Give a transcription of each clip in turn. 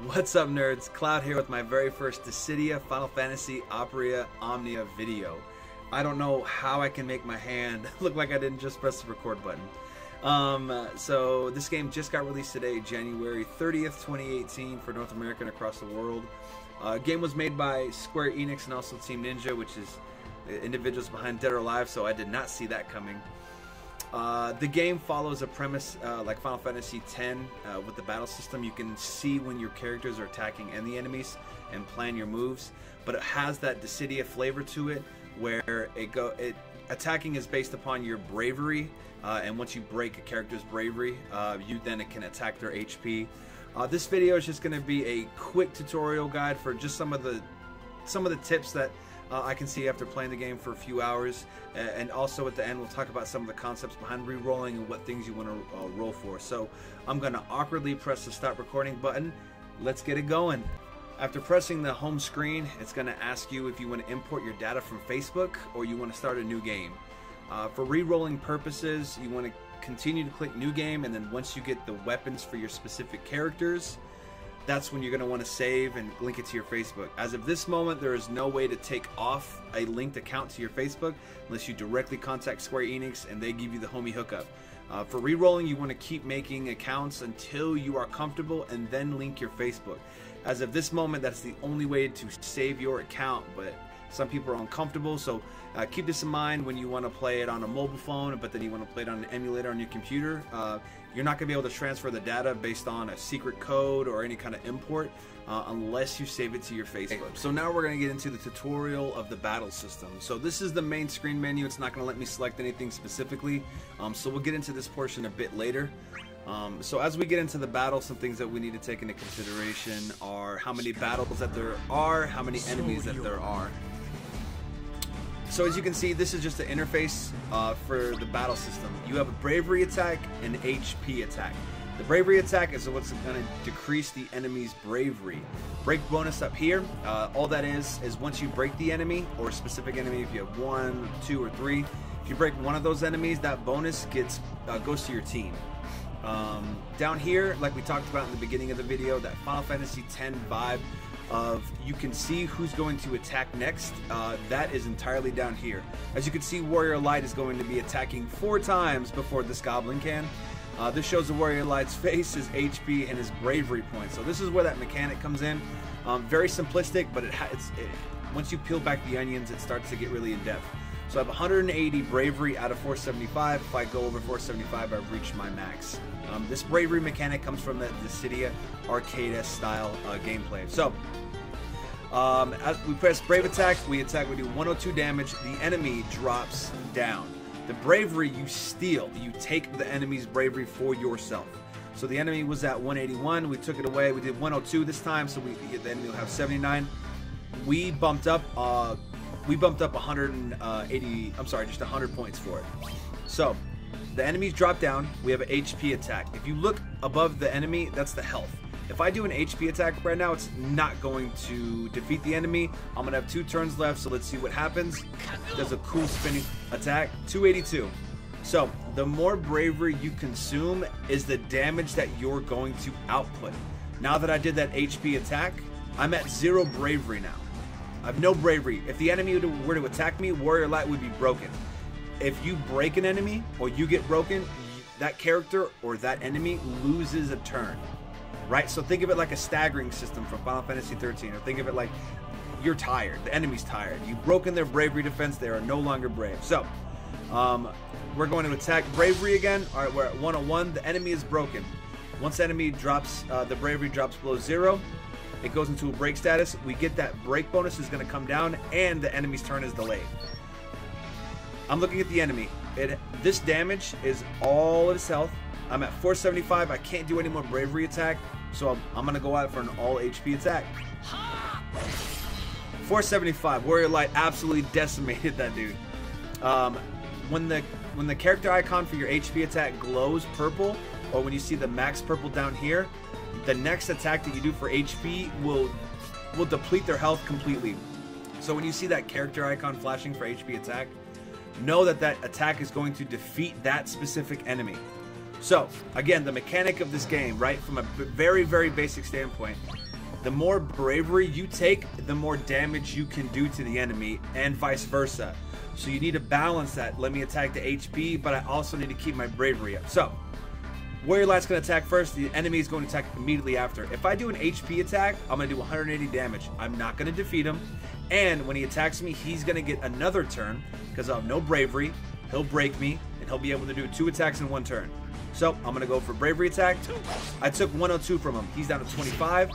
What's up, nerds? Cloud here with my very first Dissidia Final Fantasy Opera Omnia video. I don't know how I can make my hand look like I didn't just press the record button. So this game just got released today, January 30th, 2018 for North America and across the world. Game was made by Square Enix and also Team Ninja, which is the individuals behind Dead or Alive, so I did not see that coming. The game follows a premise like Final Fantasy X with the battle system. You can see when your characters are attacking and the enemies and plan your moves, but it has that Dissidia flavor to it where attacking is based upon your bravery, and once you break a character's bravery, it can attack their HP. This video is just going to be a quick tutorial guide for just some of the tips that I can see after playing the game for a few hours, and also at the end we'll talk about some of the concepts behind re-rolling and what things you want to roll for. So I'm going to awkwardly press the stop recording button. Let's get it going. After pressing the home screen, it's going to ask you if you want to import your data from Facebook or you want to start a new game. For re-rolling purposes, you want to continue to click new game, and then once you get the weapons for your specific characters, that's when you're going to want to save and link it to your Facebook. As of this moment, there is no way to take off a linked account to your Facebook unless you directly contact Square Enix and they give you the homie hookup. For re-rolling, you want to keep making accounts until you are comfortable and then link your Facebook. As of this moment, that's the only way to save your account, but some people are uncomfortable, so keep this in mind when you want to play it on a mobile phone, but then you want to play it on an emulator on your computer. You're not going to be able to transfer the data based on a secret code or any kind of import unless you save it to your Facebook. So now we're going to get into the tutorial of the battle system. So this is the main screen menu. It's not going to let me select anything specifically, so we'll get into this portion a bit later. So as we get into the battle, some things that we need to take into consideration are how many battles that there are, how many enemies that there are. So as you can see, this is just the interface for the battle system. You have a bravery attack and HP attack. The bravery attack is what's going to decrease the enemy's bravery. Break bonus up here. All that is once you break the enemy or a specific enemy, if you have 1, 2, or 3, if you break one of those enemies, that bonus goes to your team. Down here, like we talked about in the beginning of the video, that Final Fantasy X vibe of you can see who's going to attack next, that is entirely down here. As you can see, Warrior Light is going to be attacking 4 times before this goblin can. This shows the Warrior Light's face, his HP, and his bravery points. So this is where that mechanic comes in. Very simplistic, but once you peel back the onions, it starts to get really in depth. So I have 180 bravery out of 475. If I go over 475, I've reached my max. This bravery mechanic comes from the Dissidia arcade style gameplay. So as we press brave attack, we do 102 damage. The enemy drops down. The bravery you steal. You take the enemy's bravery for yourself. So the enemy was at 181. We took it away. We did 102 this time, so the enemy will have 79. We bumped up 180. I'm sorry, just 100 points for it. So the enemies drop down. We have an HP attack. If you look above the enemy, that's the health. If I do an HP attack right now, it's not going to defeat the enemy. I'm going to have 2 turns left, so let's see what happens. Does a cool spinning attack. 282. So the more bravery you consume is the damage that you're going to output. Now that I did that HP attack, I'm at 0 bravery now. I have no bravery. If the enemy were to attack me, Warrior Light would be broken. If you break an enemy or you get broken, that character or that enemy loses a turn. Right? So think of it like a staggering system from Final Fantasy 13, or think of it like you're tired. The enemy's tired. You've broken their bravery defense. They are no longer brave. So we're going to attack bravery again. All right, we're at 101. The enemy is broken. Once the enemy drops, the bravery drops below 0. It goes into a break status. We get that break bonus is going to come down, and the enemy's turn is delayed. I'm looking at the enemy. This damage is all of his health. I'm at 475. I can't do any more bravery attack, so I'm going to go out for an all HP attack. 475. Warrior Light absolutely decimated that dude. When the character icon for your HP attack glows purple, or when you see the max purple down here, the next attack that you do for HP will deplete their health completely. So when you see that character icon flashing for HP attack, know that that attack is going to defeat that specific enemy. So, again, the mechanic of this game, right, from a very, very basic standpoint, the more bravery you take, the more damage you can do to the enemy, and vice versa. So you need to balance that. Let me attack the HP, but I also need to keep my bravery up. So, Warrior Light's going to attack first, the enemy is going to attack immediately after. If I do an HP attack, I'm going to do 180 damage. I'm not going to defeat him, and when he attacks me, he's going to get another turn, because I have no bravery. He'll break me, and he'll be able to do 2 attacks in 1 turn. So, I'm going to go for bravery attack. I took 102 from him. He's down to 25.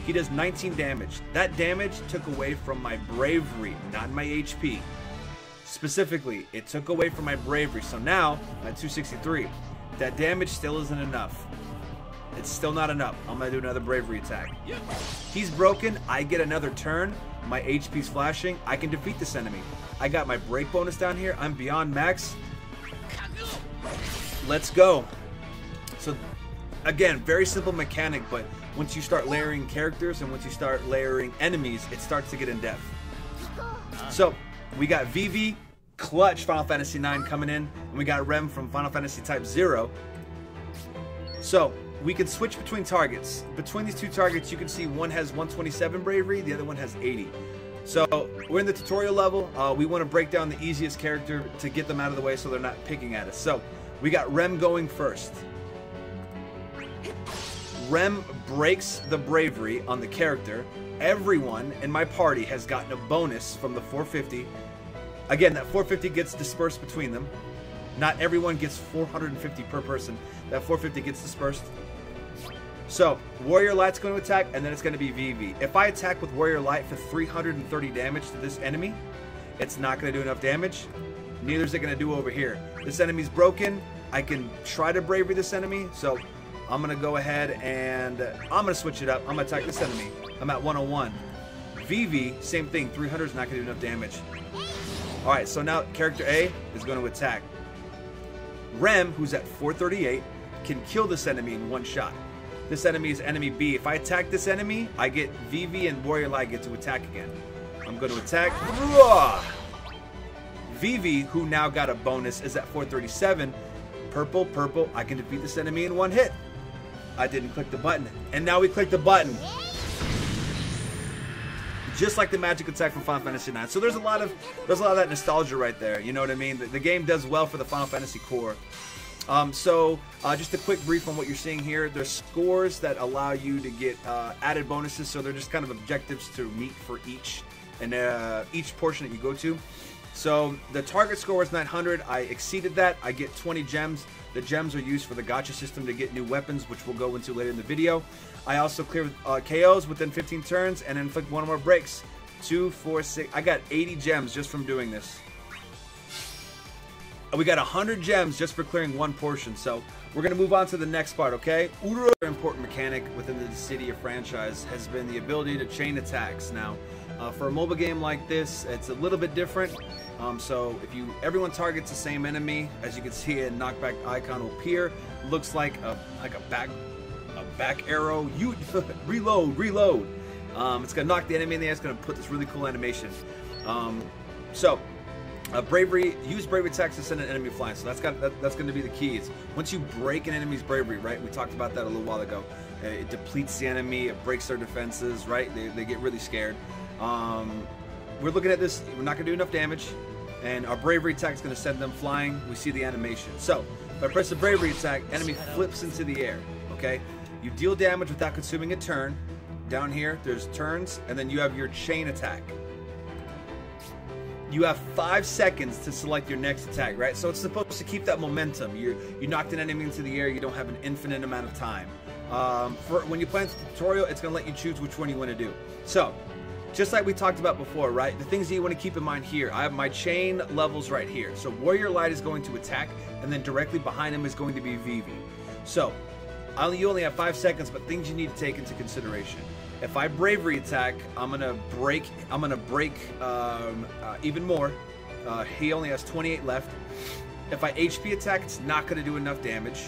He does 19 damage. That damage took away from my bravery, not my HP. Specifically, it took away from my bravery. So now, I'm at 263. That damage still isn't enough. It's still not enough. I'm going to do another bravery attack. He's broken. I get another turn. My HP's flashing. I can defeat this enemy. I got my break bonus down here. I'm beyond max. Let's go. So, again, very simple mechanic, but once you start layering characters and once you start layering enemies, it starts to get in depth. So, we got Vivi, clutch Final Fantasy IX coming in, and we got Rem from Final Fantasy Type 0. So, we can switch between targets. Between these 2 targets, you can see one has 127 bravery, the other one has 80. So, we're in the tutorial level. We want to break down the easiest character to get them out of the way so they're not picking at us. So, we got Rem going first. Rem breaks the bravery on the character. Everyone in my party has gotten a bonus from the 450. Again, that 450 gets dispersed between them. Not everyone gets 450 per person. That 450 gets dispersed. So, Warrior Light's going to attack, and then it's going to be Vivi. If I attack with Warrior Light for 330 damage to this enemy, it's not going to do enough damage. Neither is it going to do over here. This enemy's broken. I can try to bravery this enemy, so I'm going to go ahead and I'm going to switch it up. I'm going to attack this enemy. I'm at 101. Vivi, same thing. 300 is not going to do enough damage. Alright, so now character A is going to attack. Rem, who's at 438, can kill this enemy in 1 shot. This enemy is enemy B. If I attack this enemy, I get Vivi and Warrior Light get to attack again. I'm going to attack. Vivi, who now got a bonus, is at 437. Purple, purple. I can defeat this enemy in 1 hit. I didn't click the button. And now we click the button. Just like the magic attack from Final Fantasy IX. So there's a lot of that nostalgia right there. You know what I mean? The game does well for the Final Fantasy core. Just a quick brief on what you're seeing here. There's scores that allow you to get added bonuses. So they're just kind of objectives to meet for each portion that you go to. So the target score was 900. I exceeded that. I get 20 gems. The gems are used for the gacha system to get new weapons, which we'll go into later in the video. I also cleared KOs within 15 turns and inflict 1 more breaks. 2, 4, 6. I got 80 gems just from doing this. We got 100 gems just for clearing 1 portion. So we're going to move on to the next part, okay? Another important mechanic within the Dissidia franchise has been the ability to chain attacks. Now, for a mobile game like this, it's a little bit different. So if everyone targets the same enemy, as you can see, a knockback icon will appear. Looks like a back arrow. You reload. It's gonna knock the enemy in the air. It's gonna put this really cool animation. Use bravery attacks to send an enemy flying. So that's going to be the key. Is once you break an enemy's bravery, right? We talked about that a little while ago. It depletes the enemy. It breaks their defenses, right? They get really scared. We're looking at this. We're not going to do enough damage, and our bravery attack is going to send them flying. We see the animation. So if I press the bravery attack, enemy flips into the air. Okay, you deal damage without consuming a turn. Down here, there's turns, and then you have your chain attack. You have 5 seconds to select your next attack, right? So it's supposed to keep that momentum. You knocked an enemy into the air. You don't have an infinite amount of time. When you play the tutorial, it's going to let you choose which one you want to do. So, just like we talked about before, right? The things that you want to keep in mind here. I have my chain levels right here. So Warrior Light is going to attack, and then directly behind him is going to be Vivi. So, you only have 5 seconds, but things you need to take into consideration. If I bravery attack, I'm gonna break even more. He only has 28 left. If I HP attack, it's not gonna do enough damage.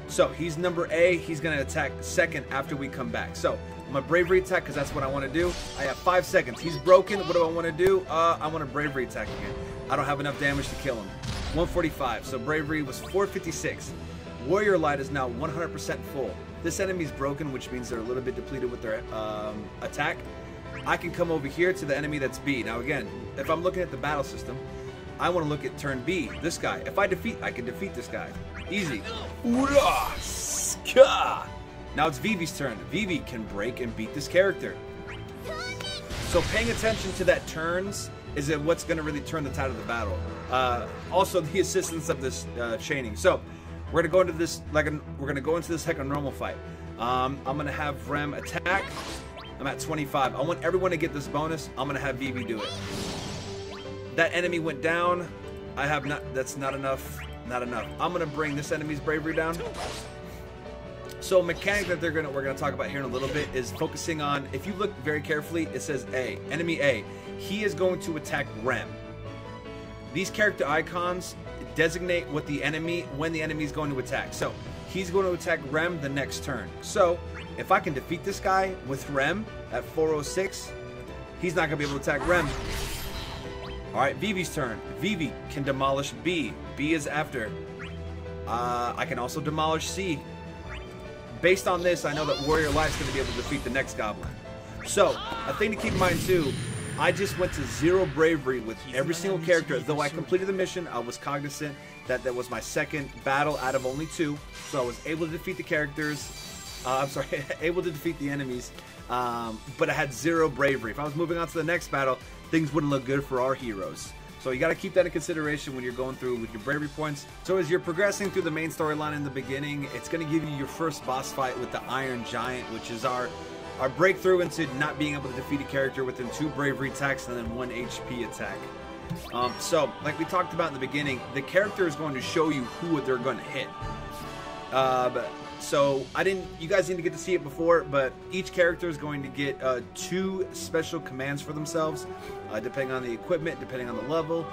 So he's number A. He's gonna attack second after we come back. So I'm gonna bravery attack because that's what I want to do. I have 5 seconds. He's broken. What do I want to do? I want to bravery attack again. I don't have enough damage to kill him. 145. So bravery was 456. Warrior Light is now 100% full. This enemy's broken, which means they're a little bit depleted with their attack. I can come over here to the enemy that's B. Now again, if I'm looking at the battle system, I want to look at turn B, this guy. If I can defeat this guy. Easy. Now it's Vivi's turn. Vivi can break and beat this character. So paying attention to that turns is what's going to really turn the tide of the battle. Also the assistance of this chaining. So we're going to go into this like a normal fight. I'm going to have Rem attack. I'm at 25. I want everyone to get this bonus. I'm going to have Vivi do it. That enemy went down. That's not enough. Not enough. I'm going to bring this enemy's bravery down. So a mechanic that we're going to talk about here in a little bit is focusing on, if you look very carefully, it says A. Enemy A. He is going to attack Rem. These character icons designate when the enemy is going to attack. So he's going to attack Rem the next turn. So if I can defeat this guy with Rem at 406, he's not going to be able to attack Rem. Alright, Vivi's turn. Vivi can demolish B. B is after. I can also demolish C. Based on this, I know that Warrior Light's going to be able to defeat the next Goblin. So, a thing to keep in mind too, I just went to 0 bravery with every single character. Though I completed the mission, I was cognizant that that was my second battle out of only 2. So I was able to defeat the characters. Able to defeat the enemies. But I had 0 bravery. If I was moving on to the next battle, things wouldn't look good for our heroes. So you got to keep that in consideration when you're going through with your bravery points. So as you're progressing through the main storyline in the beginning, it's going to give you your first boss fight with the Iron Giant, which is our breakthrough into not being able to defeat a character within 2 bravery attacks and then 1 HP attack. So like we talked about in the beginning, the character is going to show you who they're going to hit. So you guys didn't get to see it before, but each character is going to get 2 special commands for themselves, depending on the equipment, depending on the level,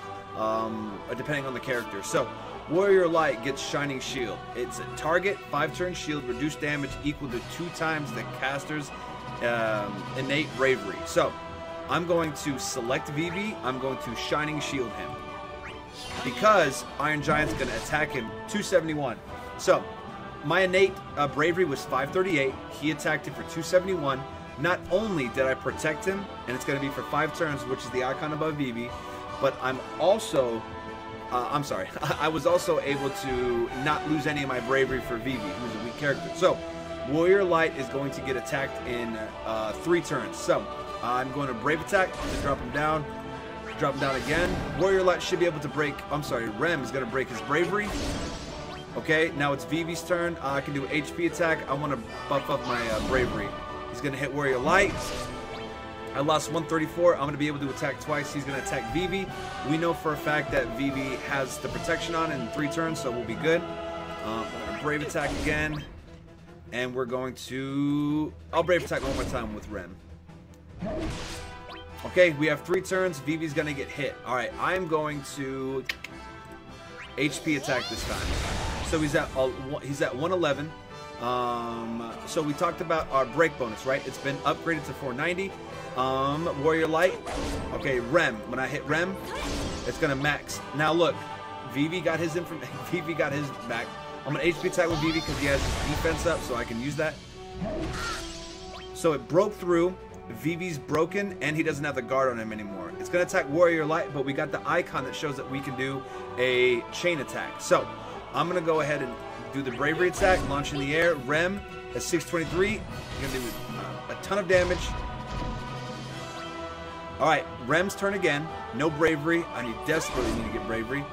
depending on the character. So Warrior Light gets Shining Shield. It's a target 5-turn shield, reduced damage equal to 2 times the caster's innate bravery. So I'm going to select Vivi. I'm going to Shining Shield him because Iron Giant's going to attack him 271. So my innate bravery was 538. He attacked him for 271. Not only did I protect him, and it's going to be for 5 turns, which is the icon above Vivi, but I was also able to not lose any of my bravery for Vivi, who's a weak character. So Warrior Light is going to get attacked in 3 turns. So I'm going to brave attack to drop him down again. Warrior Light should be able to break. Rem is going to break his bravery. Okay, now it's Vivi's turn. I can do HP attack. I want to buff up my bravery. He's going to hit Warrior Light. I lost 134. I'm going to be able to attack twice. He's going to attack Vivi. We know for a fact that Vivi has the protection on in 3 turns, so we'll be good. I'm going to brave attack again. And we're going to... I'll brave attack one more time with Rem. Okay, we have 3 turns. Vivi's going to get hit. Alright, I'm going to HP attack this time. So he's at 111. So we talked about our break bonus, right? It's been upgraded to 490. Warrior Light. Okay, Rem. When I hit Rem, it's gonna max. Now look, Vivi got his Vivi got his back. I'm gonna HP attack with Vivi because he has his defense up, so I can use that. So it broke through. Vivi's broken, and he doesn't have the guard on him anymore. It's gonna attack Warrior Light, but we got the icon that shows that we can do a chain attack. So I'm gonna go ahead and do the bravery attack, launch in the air. Rem at 623. You're gonna do a ton of damage. All right, Rem's turn again. No bravery. I desperately need to get bravery.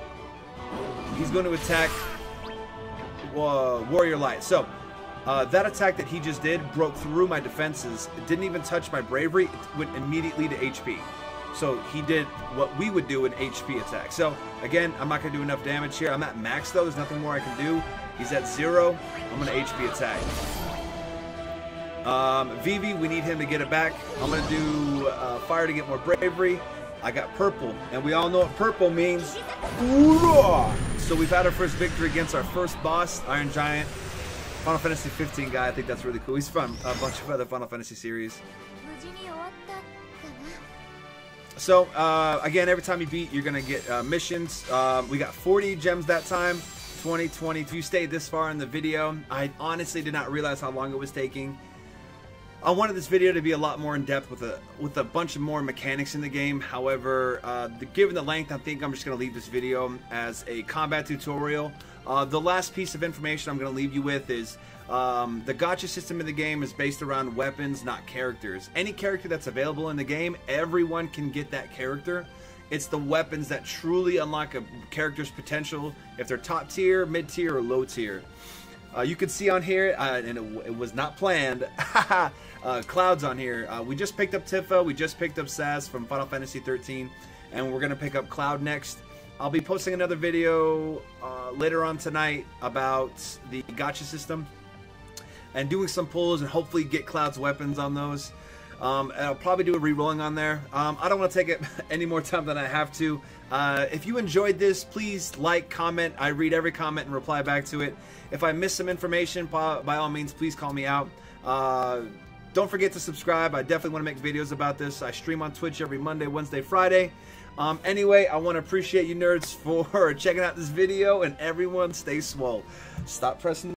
He's going to attack Warrior Light. So that attack that he just did broke through my defenses. It didn't even touch my bravery. It went immediately to HP. So he did what we would do an HP attack. So again, I'm not going to do enough damage here. I'm at max though. There's nothing more I can do. He's at 0. I'm going to HP attack. Vivi, we need him to get it back. I'm going to do fire to get more bravery. I got purple, and we all know what purple means. So we've had our first victory against our first boss, Iron Giant. Final Fantasy 15 guy. I think that's really cool. He's from a bunch of other Final Fantasy series. So, again, every time you beat, you're going to get missions. We got 40 gems that time. 2020. If you stayed this far in the video, I honestly did not realize how long it was taking. I wanted this video to be a lot more in depth with a bunch of more mechanics in the game. However, given the length, I think I'm just going to leave this video as a combat tutorial. The last piece of information I'm going to leave you with is the gacha system in the game is based around weapons, not characters. Any character that's available in the game, everyone can get that character. It's the weapons that truly unlock a character's potential, if they're top tier, mid tier, or low tier. You can see on here, and it was not planned, Cloud's on here. We just picked up Tifa, we just picked up Sass from Final Fantasy 13, and we're going to pick up Cloud next. I'll be posting another video later on tonight about the gacha system and doing some pulls and hopefully get Cloud's weapons on those. And I'll probably do a re-rolling on there. I don't want to take it any more time than I have to. If you enjoyed this, please like, comment. I read every comment and reply back to it. If I missed some information, by all means, please call me out. Don't forget to subscribe. I definitely want to make videos about this. I stream on Twitch every Monday, Wednesday, Friday. Anyway, I want to appreciate you nerds for checking out this video, and everyone stay swole. Stop pressing